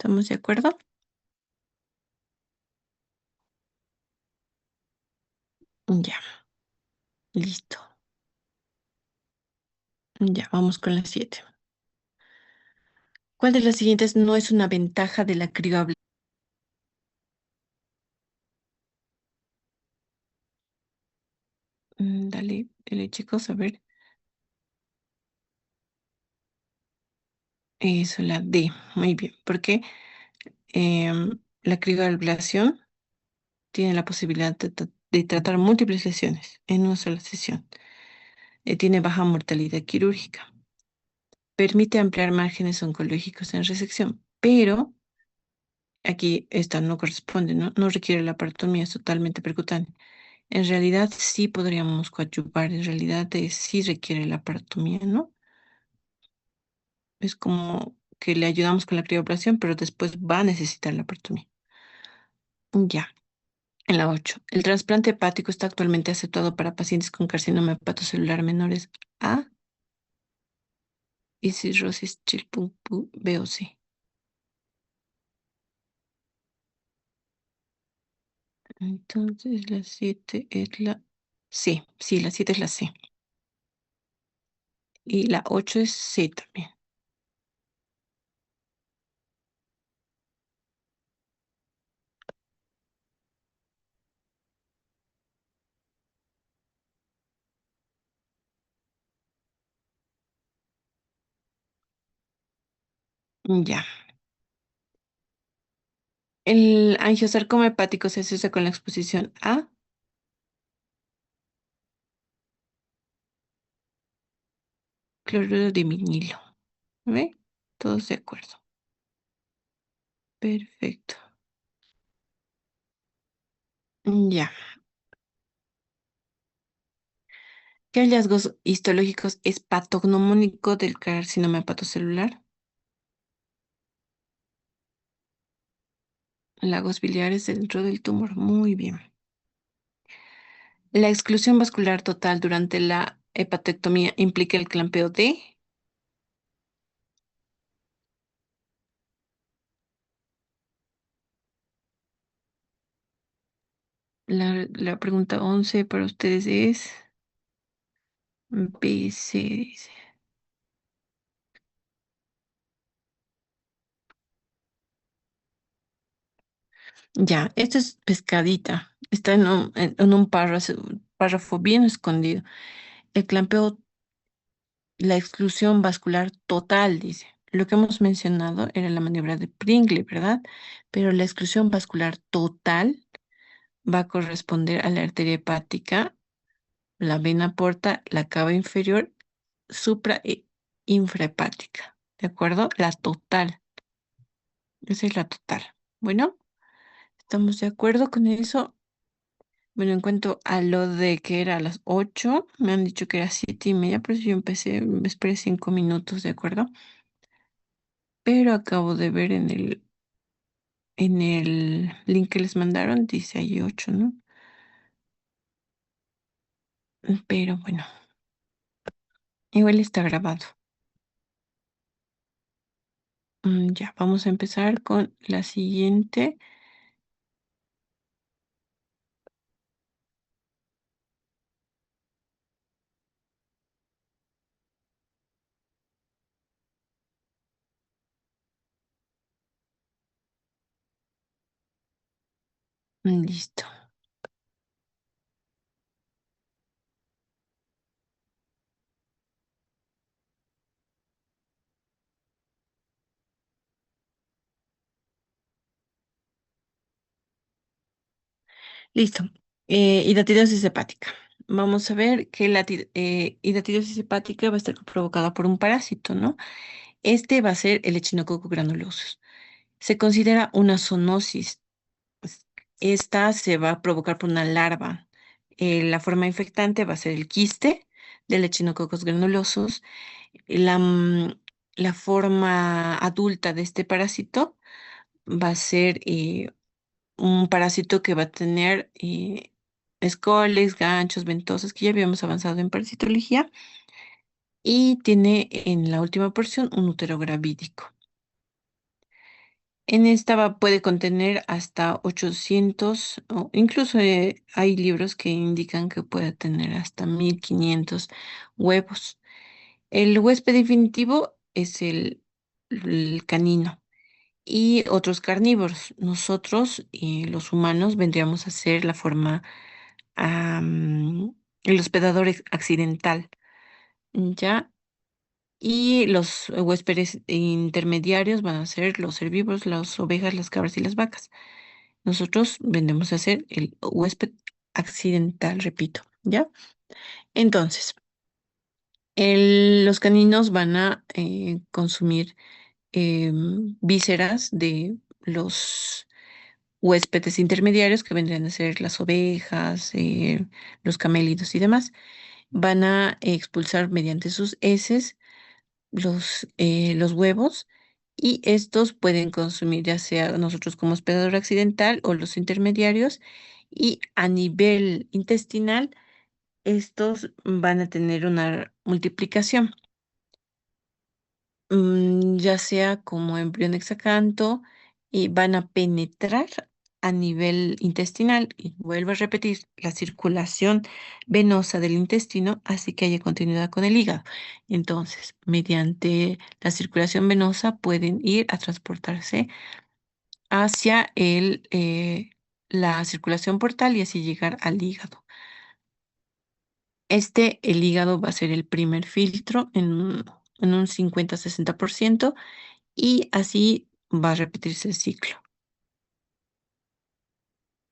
¿Estamos de acuerdo? Ya, listo. Ya, vamos con las 7. ¿Cuál de las siguientes no es una ventaja de la crioablación? Dale, chicos, a ver. Eso, la D. Muy bien. Porque la crioablación tiene la posibilidad de tratar múltiples lesiones en una sola sesión. Tiene baja mortalidad quirúrgica. Permite ampliar márgenes oncológicos en resección, pero aquí esta no corresponde, ¿no? No requiere la parotomía, es totalmente percutánea. En realidad sí podríamos coadyuvar, en realidad sí requiere la parotomía, ¿no? Es como que le ayudamos con la crioablación, pero después va a necesitar la parotomía. Ya, en la 8. El trasplante hepático está actualmente aceptado para pacientes con carcinoma hepatocelular menores A y cirrosis Child-Pugh B o C. Entonces la 7 es la C. Sí, la 7 es la C. Y la 8 es C también. Ya. El angiosarcoma hepático se asocia con la exposición a cloruro de vinilo. ¿Ve? Todos de acuerdo. Perfecto. Ya. ¿Qué hallazgos histológicos es patognomónico del carcinoma hepatocelular? Lagos biliares dentro del tumor. Muy bien. La exclusión vascular total durante la hepatectomía implica el clampeo de la pregunta 11 para ustedes es B, C, dice. Ya, esto es pescadita. Está en un párrafo bien escondido. El clampeo, la exclusión vascular total, dice. Lo que hemos mencionado era la maniobra de Pringle, ¿verdad? Pero la exclusión vascular total va a corresponder a la arteria hepática, la vena porta, la cava inferior, supra e infrahepática. ¿De acuerdo? La total. Esa es la total. Bueno, ¿estamos de acuerdo con eso? Bueno, en cuanto a lo de que era a las 8, me han dicho que era 7:30, por eso yo me esperé 5 minutos, ¿de acuerdo? Pero acabo de ver en el link que les mandaron, dice ahí 8, ¿no? Pero bueno, igual está grabado. Ya, vamos a empezar con la siguiente. Listo. Listo. Hidatidosis hepática. Vamos a ver que la hidatidosis hepática va a estar provocada por un parásito, ¿no? Este va a ser el Echinococcus granulosus. Se considera una zoonosis. Pues, esta se va a provocar por una larva. La forma infectante va a ser el quiste del Echinococcus granulosus. La, mm, la forma adulta de este parásito va a ser un parásito que va a tener escoles, ganchos, ventosas, que ya habíamos avanzado en parasitología, y tiene en la última porción un útero gravídico. En esta puede contener hasta 800, o incluso hay libros que indican que puede tener hasta 1500 huevos. El huésped definitivo es el canino y otros carnívoros. Nosotros, los humanos, vendríamos a ser la forma, el hospedador accidental, ¿ya? Y los huéspedes intermediarios van a ser los herbívoros, las ovejas, las cabras y las vacas. Nosotros vendemos a ser el huésped accidental, repito, ¿ya? Entonces, los caninos van a consumir vísceras de los huéspedes intermediarios que vendrían a ser las ovejas, los camélidos y demás. Van a expulsar mediante sus heces los huevos y estos pueden consumir ya sea nosotros como hospedador accidental o los intermediarios y a nivel intestinal estos van a tener una multiplicación, ya sea como embrión hexacanto y van a penetrar a nivel intestinal y vuelvo a repetir la circulación venosa del intestino, así que haya continuidad con el hígado. Entonces, mediante la circulación venosa pueden ir a transportarse hacia la circulación portal y así llegar al hígado. El hígado va a ser el primer filtro en un 50-60% y así va a repetirse el ciclo.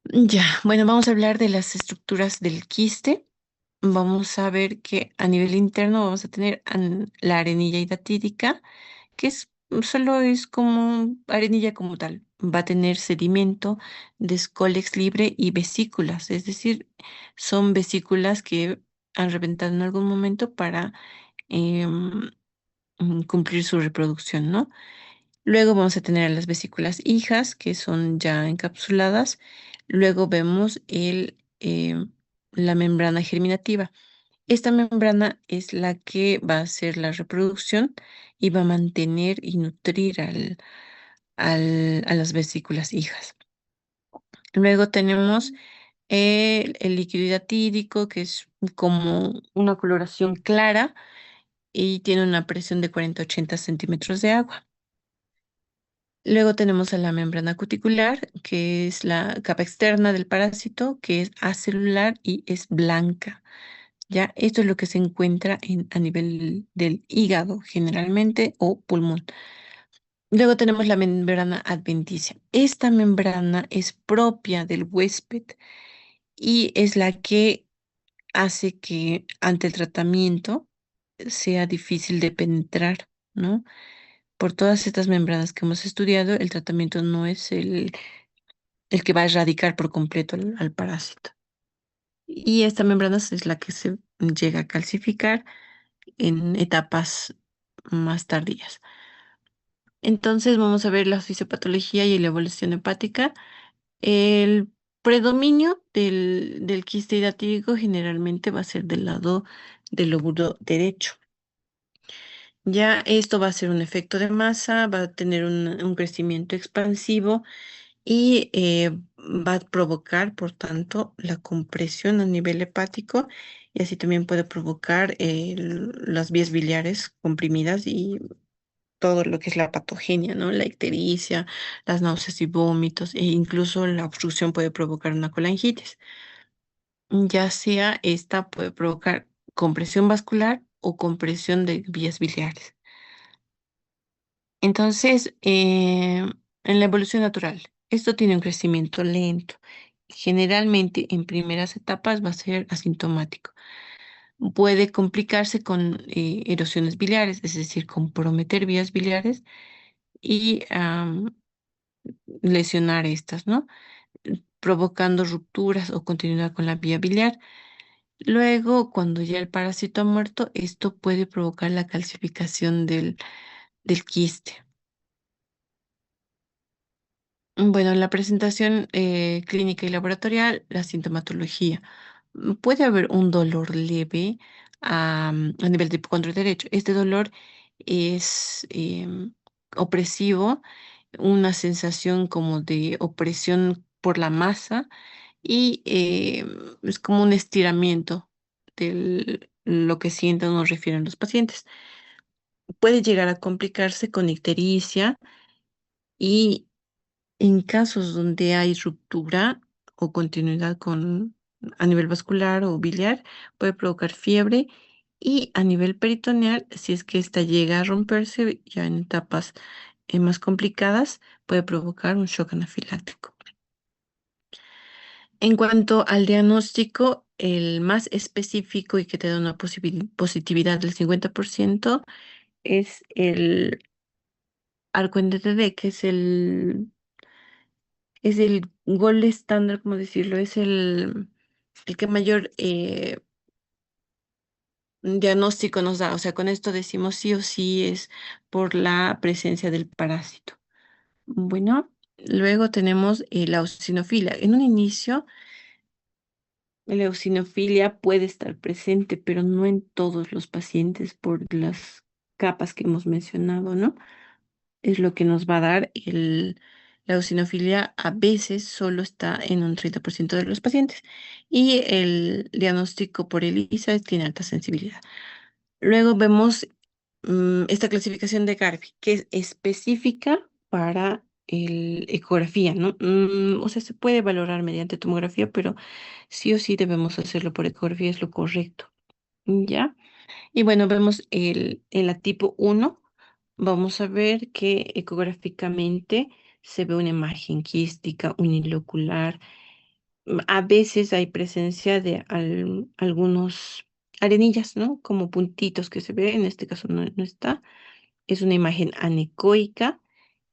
Ya, bueno, vamos a hablar de las estructuras del quiste. Vamos a ver que a nivel interno vamos a tener la arenilla hidatídica, que solo es como arenilla como tal. Va a tener sedimento, descóllex libre y vesículas, es decir, son vesículas que han reventado en algún momento para em, cumplir su reproducción, ¿no? Luego vamos a tener a las vesículas hijas, que son ya encapsuladas. Luego vemos la membrana germinativa. Esta membrana es la que va a hacer la reproducción y va a mantener y nutrir a las vesículas hijas. Luego tenemos el líquido hidatídico, que es como una coloración clara y tiene una presión de 40-80 centímetros de agua. Luego tenemos a la membrana cuticular, que es la capa externa del parásito, que es acelular y es blanca. Ya, esto es lo que se encuentra a nivel del hígado generalmente o pulmón. Luego tenemos la membrana adventicia. Esta membrana es propia del huésped y es la que hace que ante el tratamiento sea difícil de penetrar, ¿no? Por todas estas membranas que hemos estudiado, el tratamiento no es el que va a erradicar por completo al parásito. Y esta membrana es la que se llega a calcificar en etapas más tardías. Entonces vamos a ver la fisiopatología y la evolución hepática. El predominio del quiste hidatídico generalmente va a ser del lado del lóbulo derecho. Ya esto va a ser un efecto de masa, va a tener un crecimiento expansivo y va a provocar, por tanto, la compresión a nivel hepático y así también puede provocar las vías biliares comprimidas y todo lo que es la patogenia, ¿no? La ictericia, las náuseas y vómitos, e incluso la obstrucción puede provocar una colangitis. Ya sea esta puede provocar compresión vascular o compresión de vías biliares. Entonces, en la evolución natural, esto tiene un crecimiento lento. Generalmente en primeras etapas va a ser asintomático. Puede complicarse con erosiones biliares, es decir, comprometer vías biliares y lesionar estas, ¿no? Provocando rupturas o continuidad con la vía biliar. Luego, cuando ya el parásito ha muerto, esto puede provocar la calcificación del quiste. Bueno, la presentación clínica y laboratorial, la sintomatología. Puede haber un dolor leve a nivel de hipocondrio derecho. Este dolor es opresivo una sensación como de opresión por la masa y es como un estiramiento de lo que sienten o refieren los pacientes. Puede llegar a complicarse con ictericia y en casos donde hay ruptura o continuidad a nivel vascular o biliar, puede provocar fiebre y a nivel peritoneal, si es que esta llega a romperse ya en etapas más complicadas, puede provocar un shock anafiláctico. En cuanto al diagnóstico, el más específico y que te da una positividad del 50% es el arco en DTD, que es el gol estándar, ¿cómo decirlo? Es el que mayor diagnóstico nos da. O sea, con esto decimos sí o sí es por la presencia del parásito. Bueno, luego tenemos la eosinofilia. En un inicio, la eosinofilia puede estar presente, pero no en todos los pacientes por las capas que hemos mencionado, ¿no? Es lo que nos va a dar la eosinofilia a veces solo está en un 30% de los pacientes y el diagnóstico por ELISA tiene alta sensibilidad. Luego vemos esta clasificación de Garfi, que es específica para el ecografía, ¿no? O sea, se puede valorar mediante tomografía, pero sí o sí debemos hacerlo por ecografía, es lo correcto, ¿ya? Y bueno, vemos en la tipo uno, vamos a ver que ecográficamente se ve una imagen quística, unilocular. A veces hay presencia de algunos arenillas, ¿no? Como puntitos que se ve, en este caso no está. Es una imagen anecoica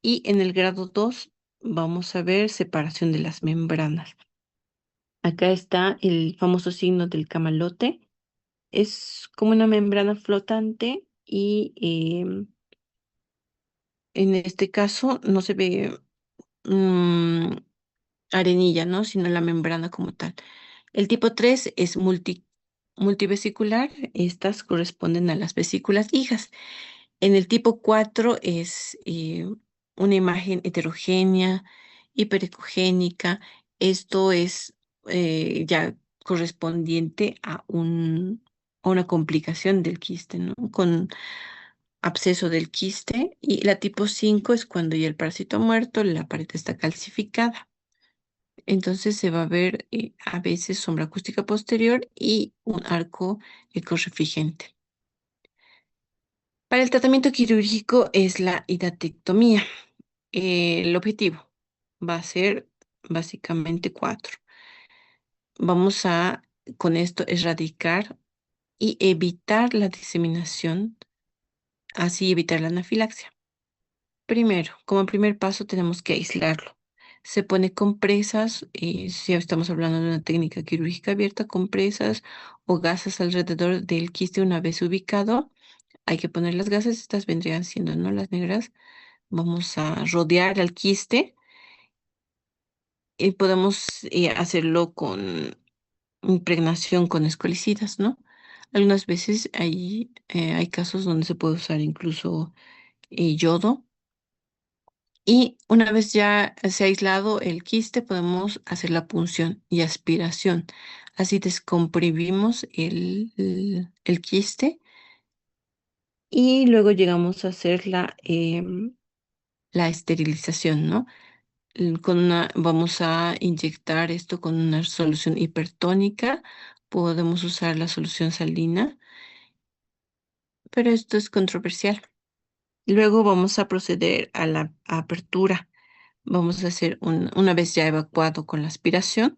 y en el grado 2 vamos a ver separación de las membranas. Acá está el famoso signo del camalote. Es como una membrana flotante y en este caso no se ve mm, arenilla, ¿no? Sino la membrana como tal. El tipo 3 es multivesicular. Estas corresponden a las vesículas hijas. En el tipo 4 es una imagen heterogénea, hiperecogénica. Esto es ya correspondiente a una complicación del quiste, ¿no? Con absceso del quiste. Y la tipo 5 es cuando ya el parásito ha muerto, la pared está calcificada. Entonces se va a ver a veces sombra acústica posterior y un arco ecorrefringente. Para el tratamiento quirúrgico es la hidatectomía. El objetivo va a ser básicamente cuatro. Vamos a, con esto, erradicar y evitar la diseminación, así evitar la anafilaxia. Primero, como primer paso, tenemos que aislarlo. Se pone compresas, si estamos hablando de una técnica quirúrgica abierta, compresas o gasas alrededor del quiste una vez ubicado. Hay que poner las gasas, estas vendrían siendo, ¿no? Las negras. Vamos a rodear al quiste y podemos hacerlo con impregnación con escolicidas, ¿no? Algunas veces hay casos donde se puede usar incluso yodo. Y una vez ya se ha aislado el quiste, podemos hacer la punción y aspiración. Así descomprimimos el quiste y luego llegamos a hacer la esterilización, ¿no? Vamos a inyectar esto con una solución hipertónica. Podemos usar la solución salina, pero esto es controversial. Luego vamos a proceder a la apertura. Vamos a hacer una vez ya evacuado con la aspiración,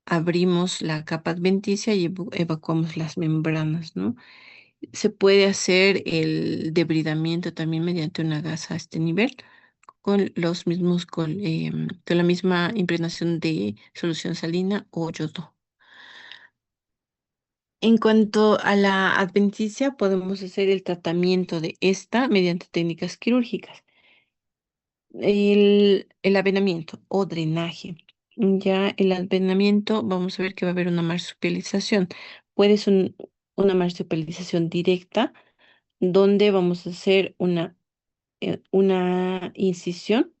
abrimos la capa adventicia y evacuamos las membranas, ¿no? Se puede hacer el debridamiento también mediante una gasa a este nivel, con la misma impregnación de solución salina o yodo. En cuanto a la adventicia, podemos hacer el tratamiento de esta mediante técnicas quirúrgicas. El avenamiento o drenaje. Ya el avenamiento, vamos a ver que va a haber una marsupialización. Puede ser una marsupialización directa, donde vamos a hacer una una incisión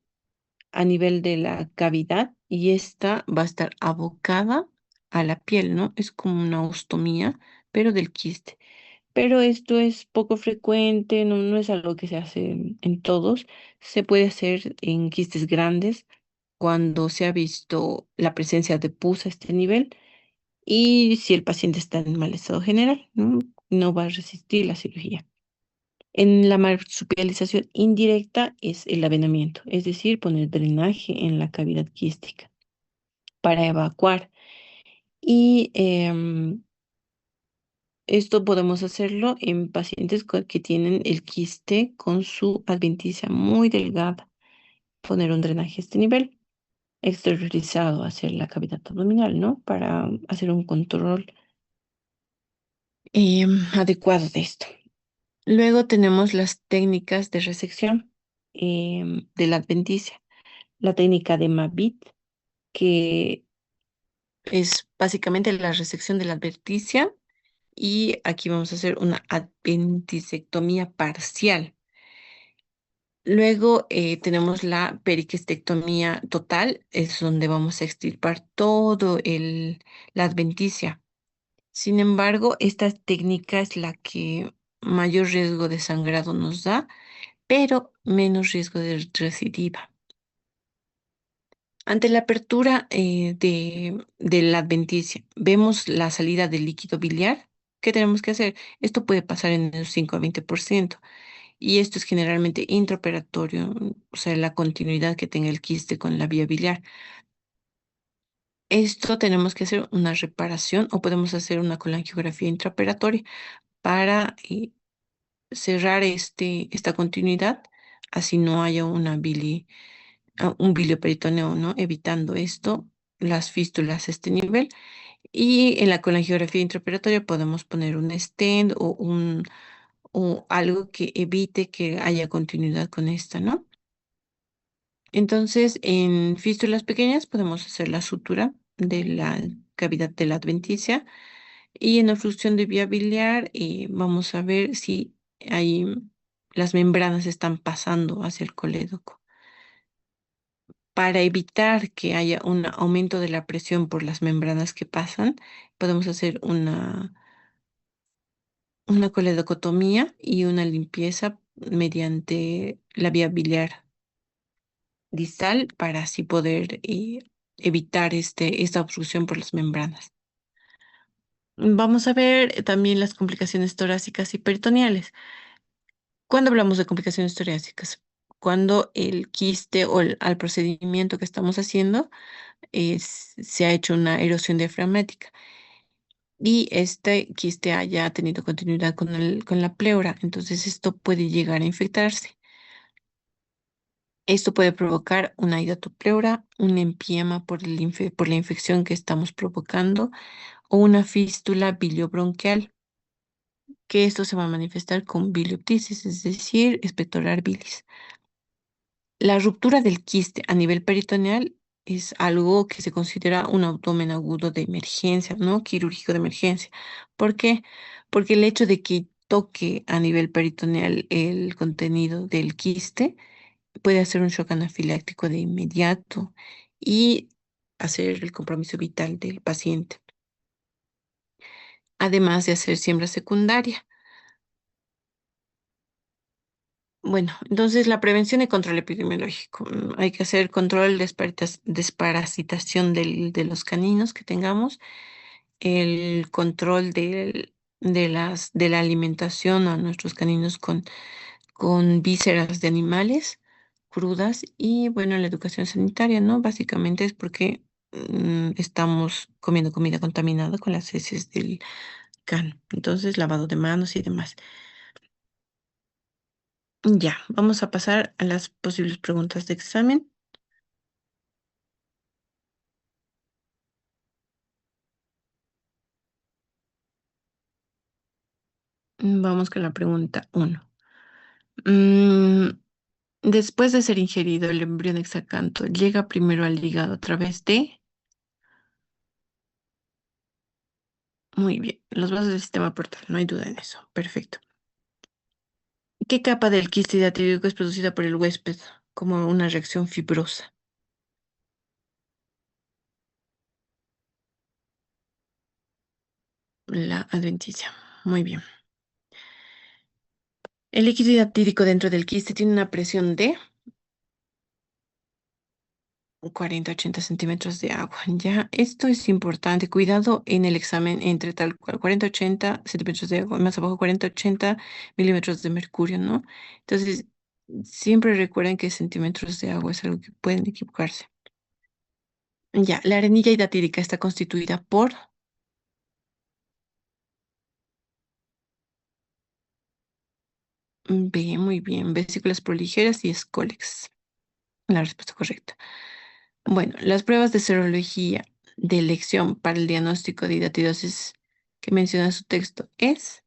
a nivel de la cavidad y esta va a estar abocada a la piel, ¿no? Es como una ostomía, pero del quiste. Pero esto es poco frecuente, no es algo que se hace en todos. Se puede hacer en quistes grandes cuando se ha visto la presencia de pus a este nivel y si el paciente está en mal estado general, ¿no? No va a resistir la cirugía. En la marsupialización indirecta es el avenamiento, es decir, poner drenaje en la cavidad quística para evacuar. Y esto podemos hacerlo en pacientes que tienen el quiste con su adventicia muy delgada, poner un drenaje a este nivel, exteriorizado hacia la cavidad abdominal, ¿no? Para hacer un control adecuado de esto. Luego tenemos las técnicas de resección de la adventicia. La técnica de Mabit, que es básicamente la resección de la adventicia y aquí vamos a hacer una adventisectomía parcial. Luego tenemos la periquistectomía total, es donde vamos a extirpar la adventicia. Sin embargo, esta técnica es la que mayor riesgo de sangrado nos da, pero menos riesgo de recidiva. Ante la apertura de la adventicia, vemos la salida del líquido biliar. ¿Qué tenemos que hacer? Esto puede pasar en el 5 a 20% y esto es generalmente intraoperatorio, o sea, la continuidad que tenga el quiste con la vía biliar. Esto tenemos que hacer una reparación o podemos hacer una colangiografía intraoperatoria para cerrar esta continuidad, así no haya un bilioperitoneo, ¿no? Evitando esto, las fístulas a este nivel. Y en la colangiografía intraoperatoria podemos poner un stent o algo que evite que haya continuidad con esta, ¿no? Entonces, en fístulas pequeñas podemos hacer la sutura de la cavidad de la adventicia y en obstrucción de vía biliar vamos a ver si hay, las membranas están pasando hacia el colédoco. Para evitar que haya un aumento de la presión por las membranas que pasan, podemos hacer una coledocotomía y una limpieza mediante la vía biliar distal para así poder evitar esta obstrucción por las membranas. Vamos a ver también las complicaciones torácicas y peritoneales. ¿Cuándo hablamos de complicaciones torácicas? Cuando el quiste o al procedimiento que estamos haciendo se ha hecho una erosión diafragmática y este quiste haya tenido continuidad con la pleura, entonces esto puede llegar a infectarse. Esto puede provocar una hidatopleura, un empiema por la infección que estamos provocando o una fístula biliobronquial, que esto se va a manifestar con bilioptisis, es decir, expectorar bilis. La ruptura del quiste a nivel peritoneal es algo que se considera un abdomen agudo de emergencia, ¿no? Quirúrgico de emergencia. ¿Por qué? Porque el hecho de que toque a nivel peritoneal el contenido del quiste puede hacer un shock anafiláctico de inmediato y hacer el compromiso vital del paciente, además de hacer siembra secundaria. Bueno, entonces la prevención y control epidemiológico. Hay que hacer control de desparasitación de los caninos que tengamos, el control de la alimentación a nuestros caninos con vísceras de animales crudas y bueno, la educación sanitaria, ¿no? Básicamente es porque estamos comiendo comida contaminada con las heces del can. Entonces, lavado de manos y demás. Ya, vamos a pasar a las posibles preguntas de examen. Vamos con la pregunta uno. Después de ser ingerido, el embrión hexacanto llega primero al hígado a través de... Muy bien, los vasos del sistema portal, no hay duda en eso. Perfecto. ¿Qué capa del quiste diatírico es producida por el huésped como una reacción fibrosa? La adventicia. Muy bien. El líquido hidratídico dentro del quiste tiene una presión de 40-80 centímetros de agua. Ya, esto es importante. Cuidado en el examen entre tal cual 40-80 centímetros de agua, más abajo 40-80 milímetros de mercurio, ¿no? Entonces, siempre recuerden que centímetros de agua es algo que pueden equivocarse. Ya, la arenilla hidratídica está constituida por, muy bien, vesículas proligeras y escólex. La respuesta correcta. Bueno, las pruebas de serología de elección para el diagnóstico de hidatidosis que menciona su texto es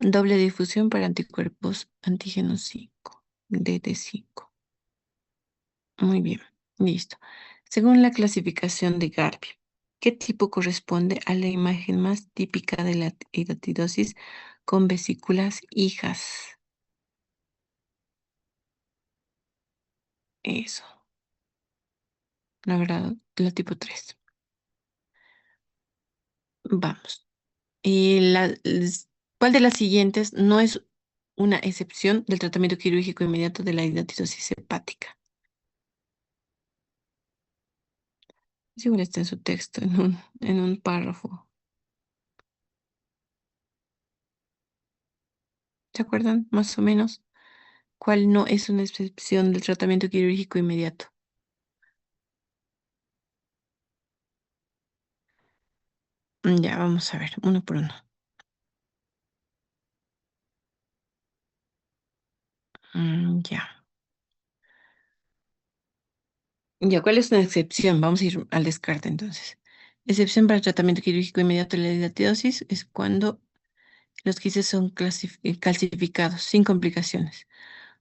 doble difusión para anticuerpos antígeno 5, DD5. Muy bien, listo. Según la clasificación de Garvey, ¿qué tipo corresponde a la imagen más típica de la hidatidosis con vesículas hijas? Eso, la verdad, la tipo 3. Vamos. ¿Cuál de las siguientes no es una excepción del tratamiento quirúrgico inmediato de la hidatidosis hepática? Seguro está en su texto, en un párrafo. ¿Se acuerdan más o menos cuál no es una excepción del tratamiento quirúrgico inmediato? Ya, vamos a ver, uno por uno. Ya. Ya, ¿cuál es una excepción? Vamos a ir al descarte entonces. Excepción para el tratamiento quirúrgico inmediato de la hidatidosis es cuando los quistes son calcificados sin complicaciones.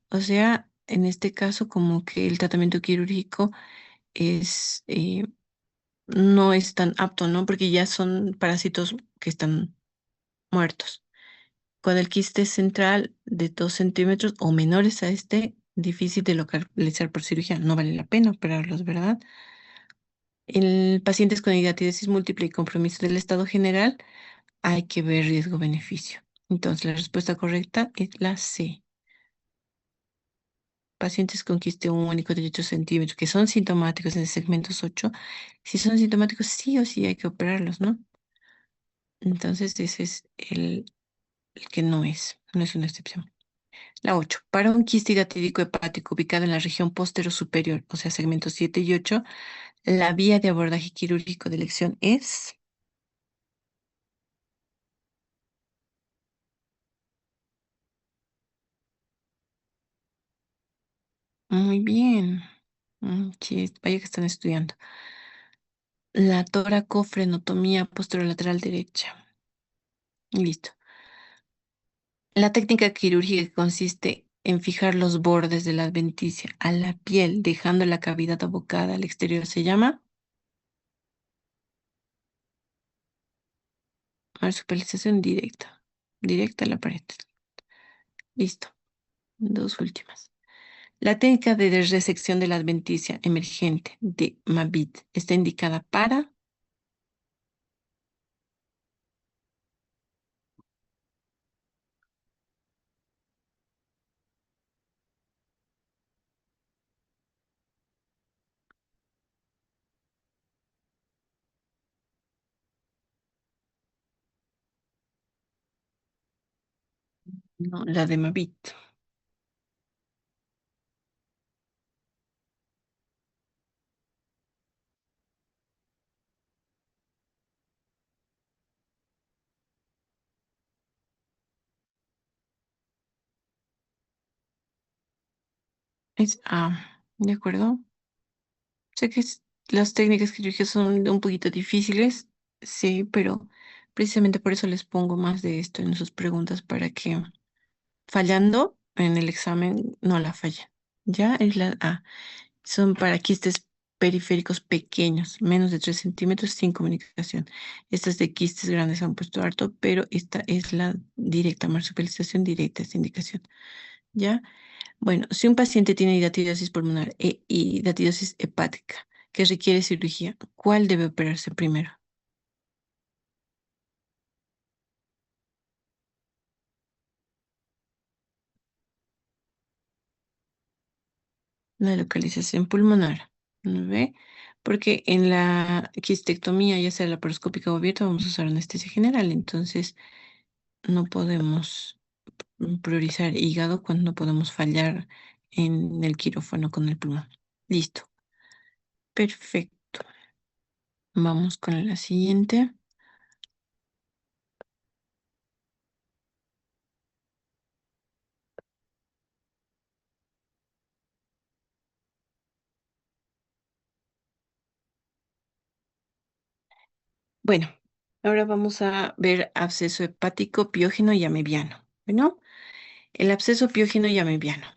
O sea, en este caso, como que el tratamiento quirúrgico es, no es tan apto, ¿no? Porque ya son parásitos que están muertos. Cuando el quiste es central de 2 centímetros o menores a este, difícil de localizar por cirugía, no vale la pena operarlos, ¿verdad? En pacientes con hidatidosis múltiple y compromiso del estado general, hay que ver riesgo-beneficio. Entonces, la respuesta correcta es la C. Pacientes con quiste único de 8 centímetros que son sintomáticos en el segmentos 8, si son sintomáticos, sí o sí hay que operarlos, ¿no? Entonces, ese es el que no es una excepción. La 8. Para un quiste hidatídico hepático ubicado en la región superior, o sea, segmentos 7 y 8, la vía de abordaje quirúrgico de elección es. Muy bien. Sí, vaya que están estudiando. La toracofrenotomía posterolateral derecha. Listo. La técnica quirúrgica consiste en fijar los bordes de la adventicia a la piel, dejando la cavidad abocada al exterior. Se llama marsupialización directa. Directa a la pared. Listo. Dos últimas. La técnica de resección de la adventicia emergente de Mabit está indicada para. No, la de Mabit. Es A. ¿De acuerdo? Sé que las técnicas quirúrgicas son un poquito difíciles, sí, pero precisamente por eso les pongo más de esto en sus preguntas para que fallando en el examen no la fallen. Ya es la A. Son para quistes periféricos pequeños, menos de 3 centímetros, sin comunicación. Estas de quistes grandes han puesto harto, pero esta es la directa, marsupialización directa, esta indicación. ¿Ya? Bueno, si un paciente tiene hidatidosis pulmonar e hidatidosis hepática que requiere cirugía, ¿cuál debe operarse primero? La localización pulmonar. ¿No ve? Porque en la quistectomía, ya sea laparoscópica o abierta, vamos a usar anestesia general. Entonces, no podemos priorizar hígado cuando no podemos fallar en el quirófano con el pulmón. Listo. Perfecto. Vamos con la siguiente. Bueno, ahora vamos a ver absceso hepático, piógeno y amebiano. Bueno, el absceso piógeno y amebiano.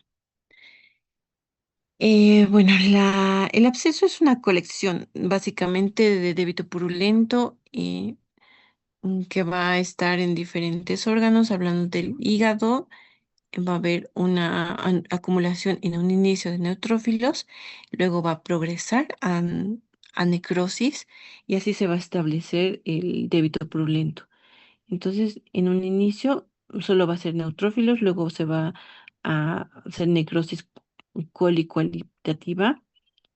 Bueno, el absceso es una colección básicamente de débito purulento que va a estar en diferentes órganos, hablando del hígado. Va a haber una acumulación en un inicio de neutrófilos, luego va a progresar a necrosis y así se va a establecer el débito purulento. Entonces, en un inicio solo va a ser neutrófilos, luego se va a hacer necrosis coli-cualitativa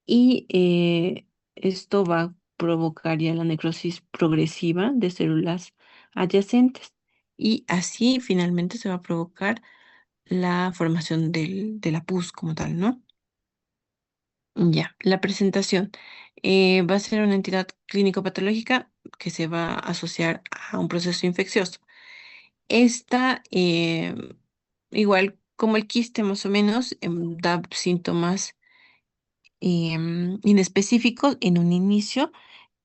y esto va a provocar ya la necrosis progresiva de células adyacentes y así finalmente se va a provocar la formación de la pus como tal, ¿no? Ya, la presentación va a ser una entidad clínico-patológica que se va a asociar a un proceso infeccioso. Esta, igual como el quiste más o menos, da síntomas inespecíficos en un inicio,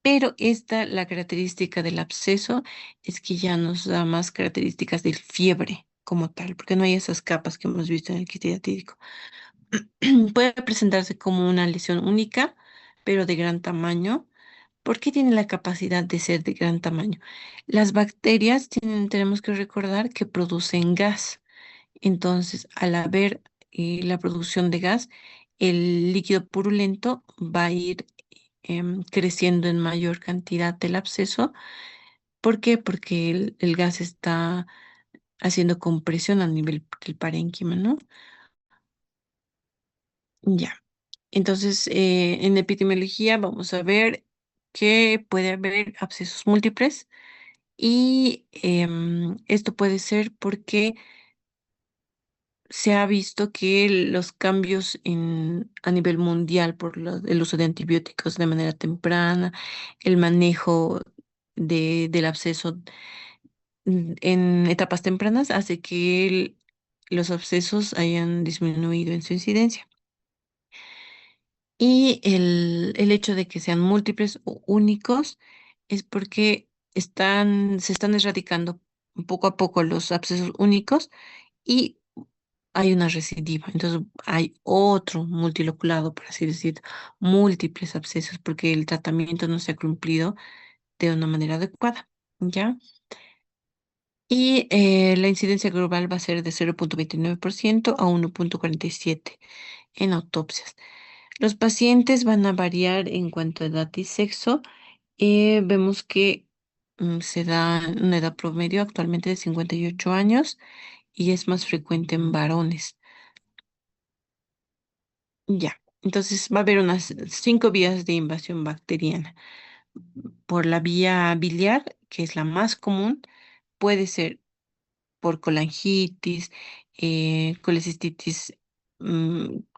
pero esta, la característica del absceso es que ya nos da más características del fiebre como tal, porque no hay esas capas que hemos visto en el quiste diatídico. Puede presentarse como una lesión única, pero de gran tamaño. ¿Por qué tiene la capacidad de ser de gran tamaño? Las bacterias tenemos que recordar que producen gas. Entonces, al haber la producción de gas, el líquido purulento va a ir creciendo en mayor cantidad del absceso. ¿Por qué? Porque el gas está haciendo compresión a nivel del parénquima, ¿no? Ya. Entonces, en epidemiología vamos a ver que puede haber abscesos múltiples y esto puede ser porque se ha visto que los cambios a nivel mundial por el uso de antibióticos de manera temprana, el manejo del absceso en etapas tempranas hace que los abscesos hayan disminuido en su incidencia. Y el hecho de que sean múltiples o únicos es porque se están erradicando poco a poco los abscesos únicos y hay una recidiva. Entonces hay otro multiloculado, por así decir, múltiples abscesos porque el tratamiento no se ha cumplido de una manera adecuada. ¿Ya? Y la incidencia global va a ser de 0,29% a 1,47 en autopsias. Los pacientes van a variar en cuanto a edad y sexo. Vemos que se da una edad promedio actualmente de 58 años y es más frecuente en varones. Ya, entonces va a haber unas 5 vías de invasión bacteriana. Por la vía biliar, que es la más común, puede ser por colangitis, colecistitis,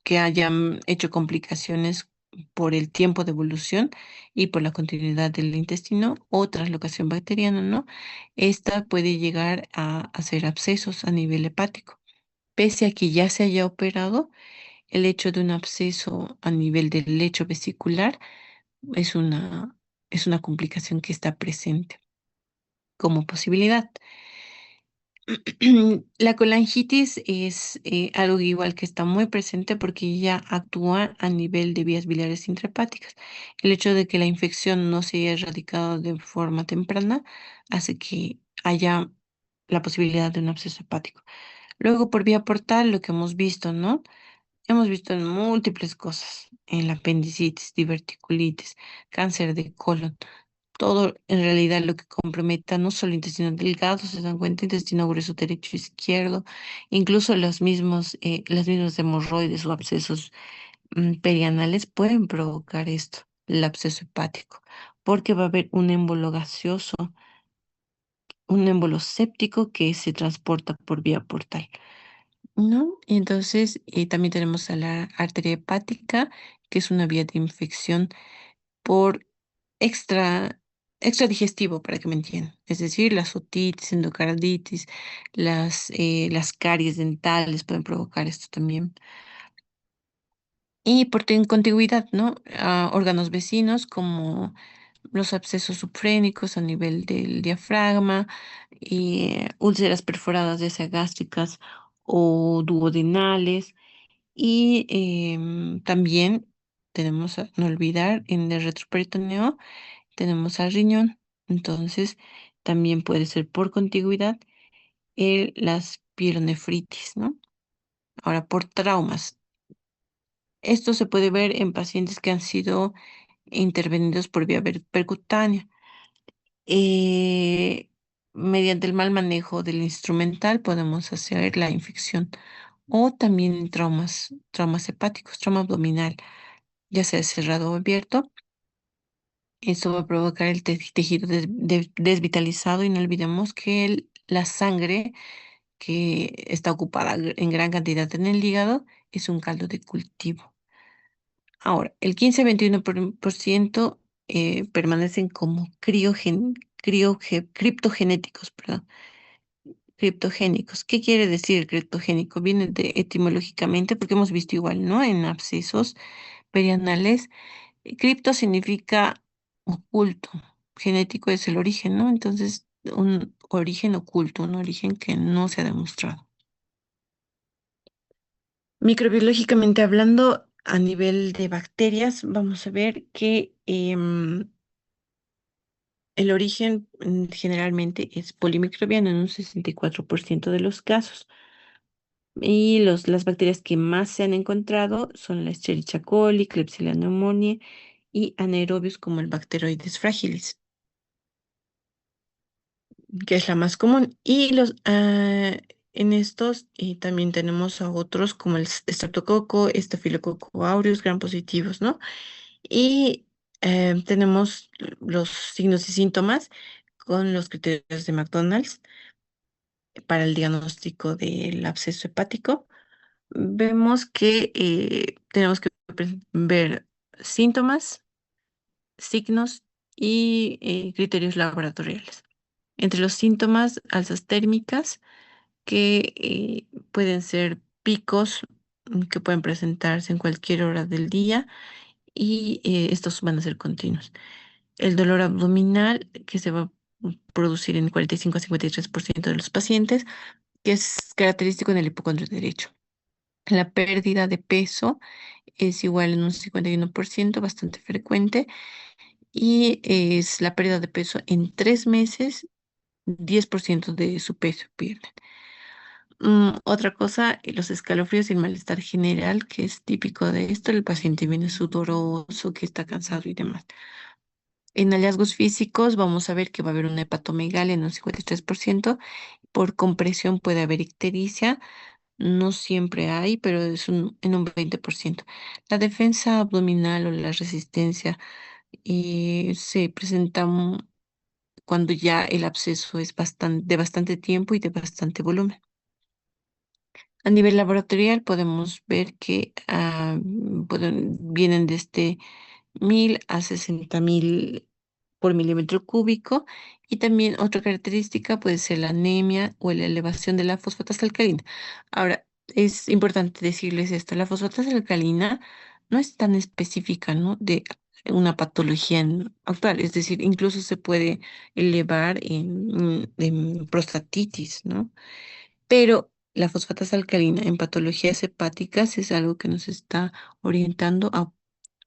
que hayan hecho complicaciones por el tiempo de evolución y por la continuidad del intestino o translocación bacteriana, ¿no? Esta puede llegar a hacer abscesos a nivel hepático. Pese a que ya se haya operado, el hecho de un absceso a nivel del lecho vesicular es es una complicación que está presente como posibilidad. La colangitis es algo igual que está muy presente porque ya actúa a nivel de vías biliares intrahepáticas. El hecho de que la infección no se haya erradicado de forma temprana hace que haya la posibilidad de un absceso hepático. Luego, por vía portal, lo que hemos visto, ¿no? Hemos visto en múltiples cosas, en la apendicitis, diverticulitis, cáncer de colon, todo en realidad lo que comprometa no solo intestino delgado, se dan cuenta, intestino grueso derecho, izquierdo, incluso las mismas hemorroides o abscesos perianales pueden provocar esto, el absceso hepático, porque va a haber un émbolo gaseoso, un émbolo séptico que se transporta por vía portal. ¿No? Y entonces también tenemos a la arteria hepática, que es una vía de infección por extra, extra digestivo, para que me entiendan. Es decir, la otitis, endocarditis, las caries dentales pueden provocar esto también. Y por contigüidad, ¿no? A órganos vecinos como los abscesos subfrénicos a nivel del diafragma, y úlceras perforadas, ya sea gástricas o duodenales. Y también tenemos, no olvidar, en el retroperitoneo tenemos al riñón. Entonces, también puede ser por contigüidad las pielonefritis, ¿no? Ahora, por traumas. Esto se puede ver en pacientes que han sido intervenidos por vía percutánea. Eh, Mediante el mal manejo del instrumental podemos hacer la infección o también traumas hepáticos, trauma abdominal, ya sea cerrado o abierto. Eso va a provocar el tejido desvitalizado y no olvidemos que la sangre que está ocupada en gran cantidad en el hígado es un caldo de cultivo. Ahora, el 15 a 21% permanecen como criptogenéticos, perdón, criptogénicos. ¿Qué quiere decir criptogénico? Viene de etimológicamente, porque hemos visto igual, ¿no? En abscesos perianales. Cripto significa oculto, genético es el origen, ¿no? Entonces, un origen oculto, un origen que no se ha demostrado. Microbiológicamente hablando, a nivel de bacterias, vamos a ver que el origen generalmente es polimicrobiano en un 64% de los casos. Y las bacterias que más se han encontrado son la Escherichia coli, Klebsiella pneumoniae y anaerobios como el Bacteroides fragilis, que es la más común. En estos también tenemos a otros como el Streptococo, Staphylococcus aureus, gram positivos, ¿no? Y tenemos los signos y síntomas con los criterios de McDonald's para el diagnóstico del absceso hepático. Vemos que tenemos que ver síntomas, signos y criterios laboratoriales. Entre los síntomas, alzas térmicas que pueden ser picos que pueden presentarse en cualquier hora del día y estos van a ser continuos. El dolor abdominal que se va a producir en 45 a 53% de los pacientes, que es característico en el hipocondrio derecho. La pérdida de peso es igual en un 51%, bastante frecuente, y es la pérdida de peso en 3 meses, 10% de su peso pierden. Otra cosa, los escalofríos y el malestar general, que es típico de esto, el paciente viene sudoroso, que está cansado y demás. En hallazgos físicos vamos a ver que va a haber una hepatomegalia en un 53%, por compresión puede haber ictericia, no siempre hay, pero en un 20%. La defensa abdominal o la resistencia se presenta cuando ya el absceso es de bastante tiempo y de bastante volumen. A nivel laboratorial podemos ver que vienen desde 1000 a 60.000 por milímetro cúbico, y también otra característica puede ser la anemia o la elevación de la fosfatasa alcalina. Ahora, es importante decirles esto, la fosfatasa alcalina no es tan específica, ¿no? una patología actual. Es decir, incluso se puede elevar en prostatitis, ¿no? Pero la fosfatasa alcalina en patologías hepáticas es algo que nos está orientando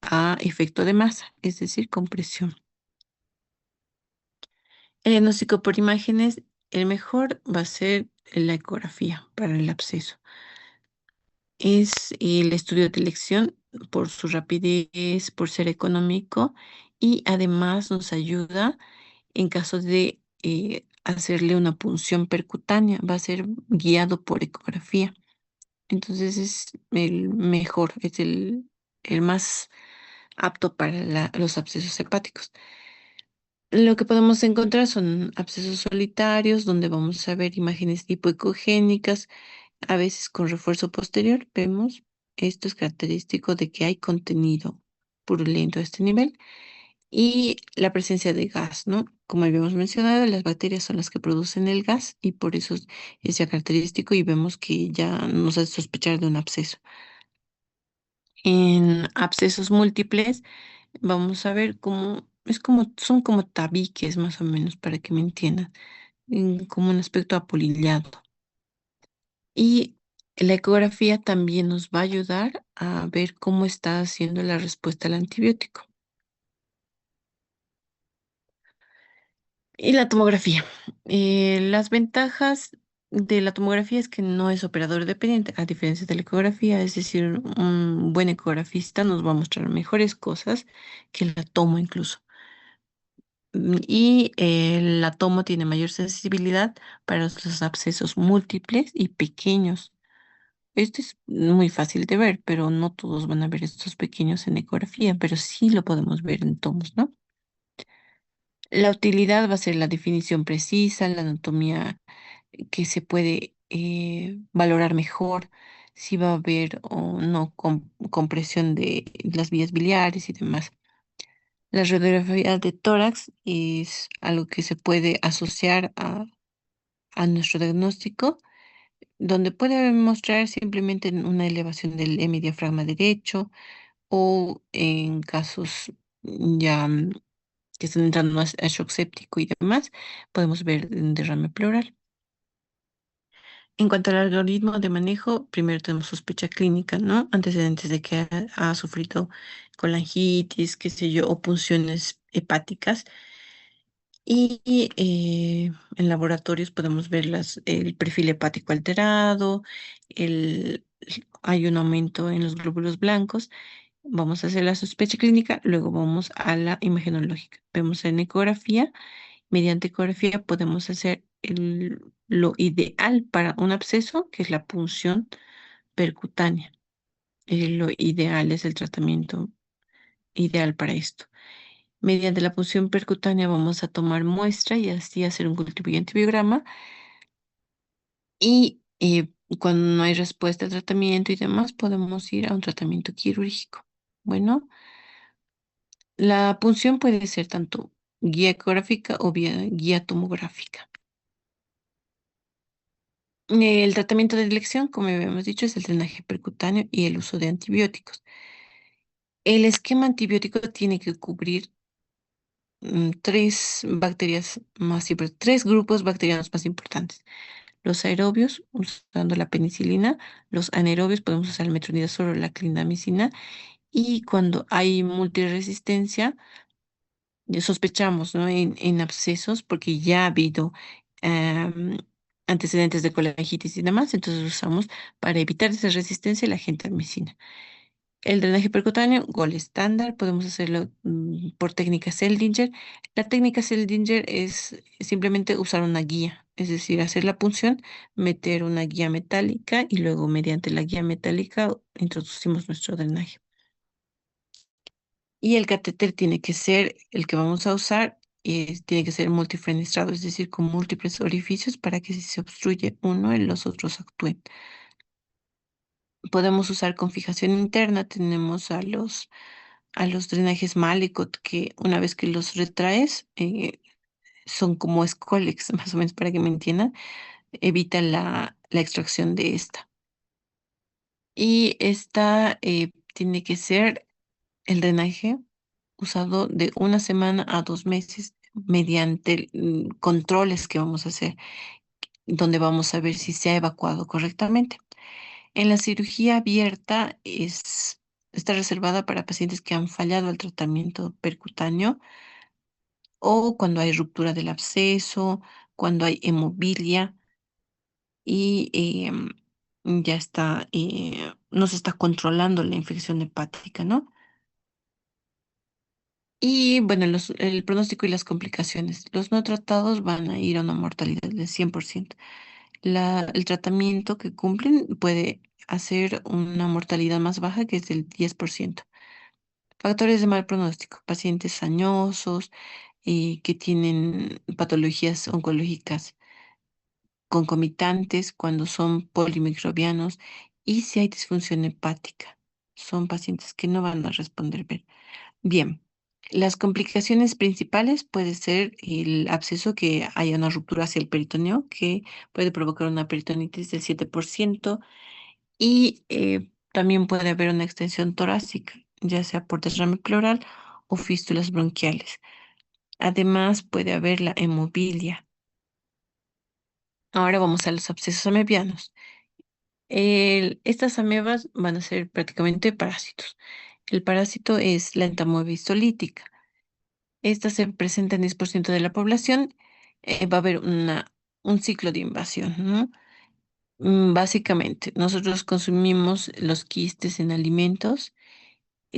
a efecto de masa, es decir, compresión. El diagnóstico por imágenes, el mejor va a ser la ecografía para el absceso. Es el estudio de elección por su rapidez, por ser económico y además nos ayuda en caso de hacerle una punción percutánea. Va a ser guiado por ecografía. Entonces es el mejor, es el más apto para los abscesos hepáticos. Lo que podemos encontrar son abscesos solitarios, donde vamos a ver imágenes hipoecogénicas, a veces con refuerzo posterior. Vemos, esto es característico de que hay contenido purulento a este nivel y la presencia de gas, ¿no? Como habíamos mencionado, las bacterias son las que producen el gas y por eso es ya característico y vemos que ya nos hace sospechar de un absceso. En abscesos múltiples vamos a ver cómo es como son como tabiques más o menos para que me entiendan, como un aspecto apolillado. Y la ecografía también nos va a ayudar a ver cómo está haciendo la respuesta al antibiótico. Y la tomografía. Las ventajas de la tomografía es que no es operador dependiente, a diferencia de la ecografía, es decir, un buen ecografista nos va a mostrar mejores cosas que la tomo incluso. Y la tomo tiene mayor sensibilidad para los abscesos múltiples y pequeños. Este es muy fácil de ver, pero no todos van a ver estos pequeños en ecografía, pero sí lo podemos ver en tomos, ¿no? La utilidad va a ser la definición precisa, la anatomía que se puede valorar mejor, si va a haber o no compresión de las vías biliares y demás. La radiografía de tórax es algo que se puede asociar a nuestro diagnóstico, donde puede mostrar simplemente una elevación del hemidiafragma derecho o en casos ya que están entrando más a shock séptico y demás, podemos ver un derrame pleural. En cuanto al algoritmo de manejo, primero tenemos sospecha clínica, ¿no? Antecedentes de que ha sufrido colangitis, qué sé yo, o punciones hepáticas. Y en laboratorios podemos ver el perfil hepático alterado, el, hay un aumento en los glóbulos blancos. Vamos a hacer la sospecha clínica, luego vamos a la imagenológica. Vemos en ecografía, mediante ecografía podemos hacer lo ideal para un absceso, que es la punción percutánea. Lo ideal es el tratamiento ideal para esto. Mediante la punción percutánea vamos a tomar muestra y así hacer un cultivo y antibiograma. Y cuando no hay respuesta al tratamiento y demás, podemos ir a un tratamiento quirúrgico. Bueno, la punción puede ser tanto guía ecográfica o guía tomográfica. El tratamiento de elección, como habíamos dicho, es el drenaje percutáneo y el uso de antibióticos. El esquema antibiótico tiene que cubrir tres bacterias tres grupos bacterianos más importantes. Los aerobios, usando la penicilina, los anaerobios, podemos usar el metronidazol o la clindamicina, y cuando hay multiresistencia, sospechamos, ¿no? En abscesos, porque ya ha habido em, antecedentes de colangitis y demás, entonces usamos para evitar esa resistencia la gentamicina. El drenaje percutáneo, gol estándar, podemos hacerlo por técnica Seldinger. La técnica Seldinger es simplemente usar una guía, es decir, hacer la punción, meter una guía metálica y luego mediante la guía metálica introducimos nuestro drenaje. Y el catéter tiene que ser el que vamos a usar, tiene que ser multifenestrado, es decir, con múltiples orificios para que si se obstruye uno, los otros actúen. Podemos usar con fijación interna, tenemos a los drenajes Malecot, que una vez que los retraes, son como Scolex, más o menos para que me entiendan, evita la extracción de esta. Y esta tiene que ser el drenaje. usado de una semana a 2 meses mediante controles que vamos a hacer, donde vamos a ver si se ha evacuado correctamente. En la cirugía abierta está reservada para pacientes que han fallado el tratamiento percutáneo o cuando hay ruptura del absceso, cuando hay hemobilia y ya está, no se está controlando la infección hepática, ¿no? Y bueno, el pronóstico y las complicaciones. Los no tratados van a ir a una mortalidad del 100%. El tratamiento que cumplen puede hacer una mortalidad más baja, que es del 10%. Factores de mal pronóstico: pacientes añosos que tienen patologías oncológicas concomitantes cuando son polimicrobianos y si hay disfunción hepática. Son pacientes que no van a responder bien. Bien, las complicaciones principales puede ser el absceso, que haya una ruptura hacia el peritoneo, que puede provocar una peritonitis del 7%, y también puede haber una extensión torácica, ya sea por derrame pleural o fístulas bronquiales. Además, puede haber la hemobilia. Ahora vamos a los abscesos amebianos. Estas amebas van a ser prácticamente parásitos. El parásito es la entamoeba lítica. Esta se presenta en 10% de la población. Va a haber un ciclo de invasión, ¿no? Básicamente, nosotros consumimos los quistes en alimentos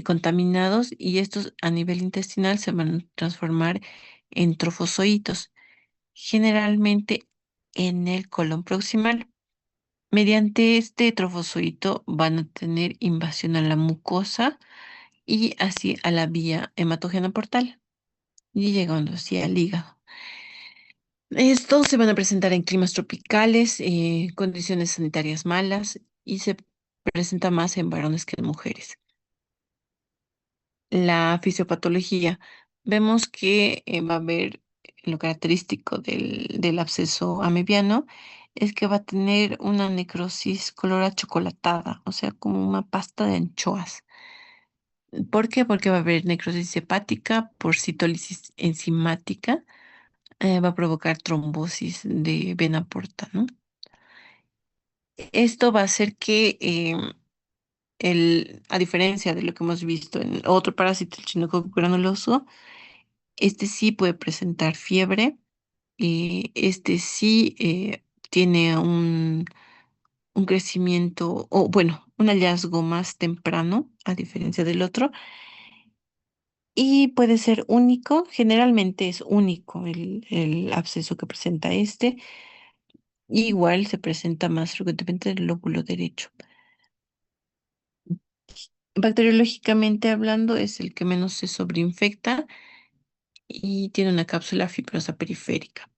contaminados y estos a nivel intestinal se van a transformar en trofozoitos, generalmente en el colon proximal. Mediante este trofozoito van a tener invasión a la mucosa y así a la vía hematógena portal y llegando así al hígado. Estos se van a presentar en climas tropicales, condiciones sanitarias malas, y se presenta más en varones que en mujeres. La fisiopatología. Vemos que va a haber lo característico del absceso amebiano, es que va a tener una necrosis color achocolatada, o sea, como una pasta de anchoas. ¿Por qué? Porque va a haber necrosis hepática por citólisis enzimática, va a provocar trombosis de vena porta, ¿no? Esto va a hacer que, a diferencia de lo que hemos visto en otro parásito, el chinococo granuloso, este sí puede presentar fiebre, este sí tiene un crecimiento, o bueno, un hallazgo más temprano, a diferencia del otro, y puede ser único. Generalmente es único el absceso que presenta este. Igual se presenta más frecuentemente en el lóbulo derecho. Bacteriológicamente hablando, es el que menos se sobreinfecta y tiene una cápsula fibrosa periférica.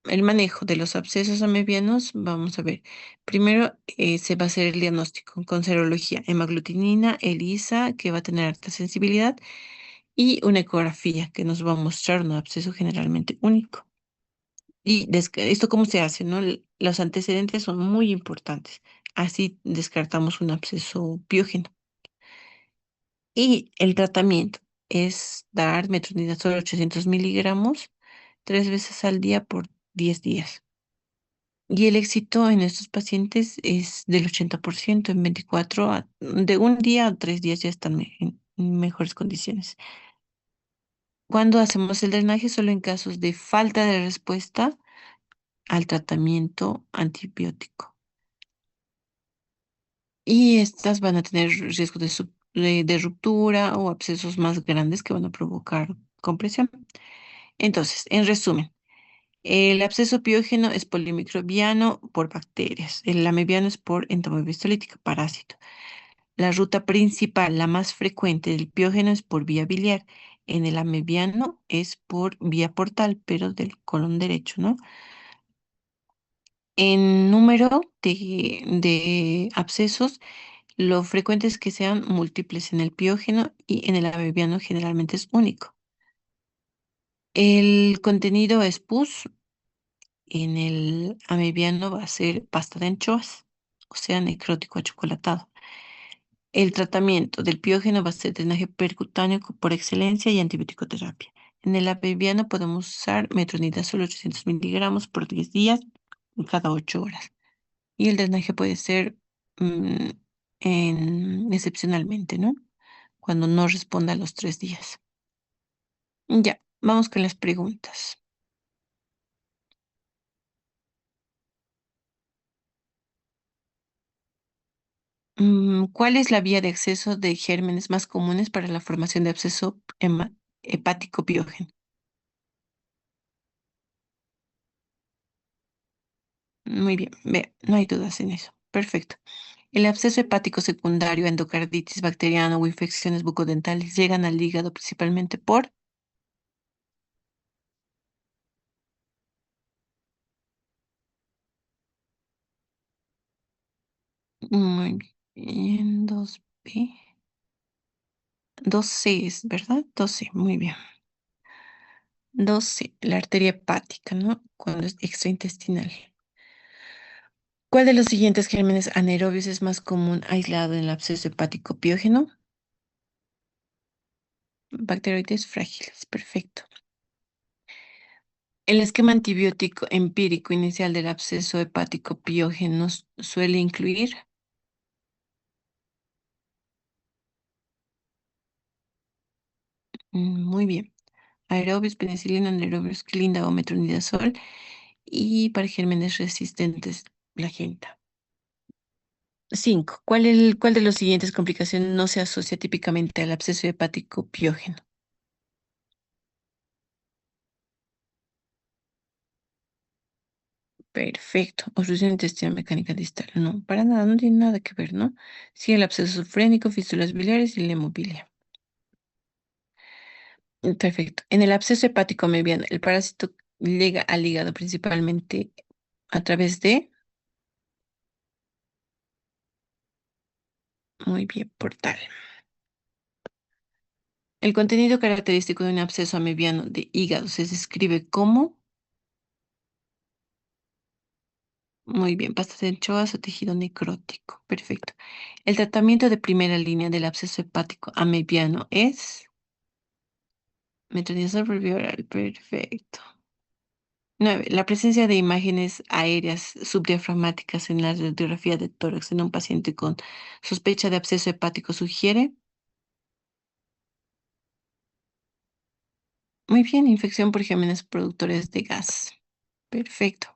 El manejo de los abscesos amebianos, vamos a ver. Primero se va a hacer el diagnóstico con serología, hemaglutinina, ELISA, que va a tener alta sensibilidad, y una ecografía que nos va a mostrar un absceso generalmente único. Y esto cómo se hace, ¿no? Los antecedentes son muy importantes. Así descartamos un absceso biógeno. Y el tratamiento es dar metronidazol 800 miligramos 3 veces al día por 10 días. Y el éxito en estos pacientes es del 80%. En 24, de un día a 3 días ya están en mejores condiciones. Cuando hacemos el drenaje, solo en casos de falta de respuesta al tratamiento antibiótico. Y estas van a tener riesgo de ruptura o abscesos más grandes que van a provocar compresión. Entonces, en resumen, el absceso piógeno es polimicrobiano por bacterias. El amebiano es por entamoeba lítica, parásito. La ruta principal, la más frecuente del piógeno, es por vía biliar. En el amebiano es por vía portal, pero del colon derecho, ¿no? En número de abscesos, lo frecuente es que sean múltiples en el piógeno, y en el amebiano generalmente es único. El contenido es pus. En el amebiano va a ser pasta de anchoas, o sea, necrótico achocolatado. El tratamiento del piógeno va a ser drenaje percutáneo por excelencia y antibiótico terapia. En el abebiano podemos usar metronidazol 800 miligramos por 10 días cada 8 horas. Y el drenaje puede ser mm, excepcionalmente, ¿no? Cuando no responda a los 3 días. Ya, vamos con las preguntas. ¿Cuál es la vía de acceso de gérmenes más comunes para la formación de absceso hepático piógeno? Muy bien, ve, no hay dudas en eso. Perfecto. El absceso hepático secundario, endocarditis bacteriana o infecciones bucodentales llegan al hígado principalmente por... Muy bien, 2B. 2C es, ¿verdad? 2C, muy bien. 2C, la arteria hepática, ¿no? Cuando es extraintestinal. ¿Cuál de los siguientes gérmenes anaerobios es más común aislado en el absceso hepático piógeno? Bacteroides frágiles, perfecto. El esquema antibiótico empírico inicial del absceso hepático piógeno suele incluir, muy bien, aerobios, penicilina, anaerobios, clíndaba o metronidazol y para gérmenes resistentes, la genta. 5. ¿Cuál de los siguientes complicaciones no se asocia típicamente al absceso hepático piógeno? Perfecto. Obstrucción intestinal mecánica distal. No, para nada, no tiene nada que ver, ¿no? Sí, el absceso sofrénico, fístulas biliares y la hemofilia. Perfecto. En el absceso hepático mediano, el parásito llega al hígado principalmente a través de, muy bien, portal. El contenido característico de un absceso amebiano de hígado se describe como, muy bien, pasta de anchoas o tejido necrótico. Perfecto. El tratamiento de primera línea del absceso hepático amebiano es metronidazol por vía oral. Perfecto. 9. La presencia de imágenes aéreas subdiafragmáticas en la radiografía de tórax en un paciente con sospecha de absceso hepático sugiere, muy bien, infección por gérmenes productores de gas. Perfecto.